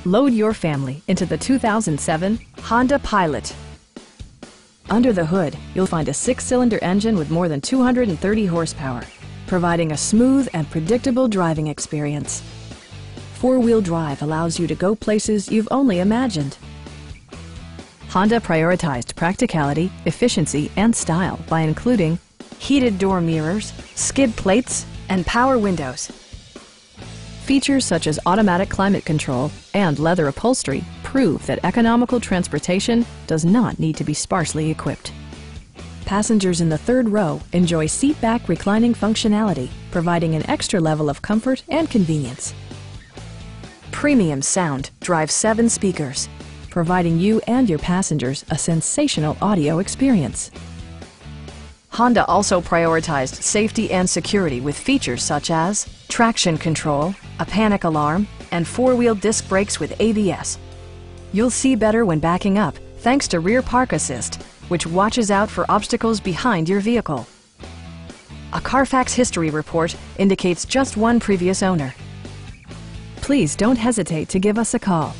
Load your family into the 2007 Honda Pilot. Under the hood, you'll find a 6-cylinder engine with more than 230 horsepower, providing a smooth and predictable driving experience. 4-wheel drive allows you to go places you've only imagined. Honda prioritized practicality, efficiency, and style by including heated door mirrors, skid plates, and power windows. Features such as automatic climate control and leather upholstery prove that economical transportation does not need to be sparsely equipped. Passengers in the third row enjoy seat-back reclining functionality, providing an extra level of comfort and convenience. Premium sound drives 7 speakers, providing you and your passengers a sensational audio experience. Honda also prioritized safety and security with features such as traction control, a panic alarm, and 4-wheel disc brakes with ABS. You'll see better when backing up thanks to Rear Park Assist, which watches out for obstacles behind your vehicle. A Carfax history report indicates just one previous owner. Please don't hesitate to give us a call.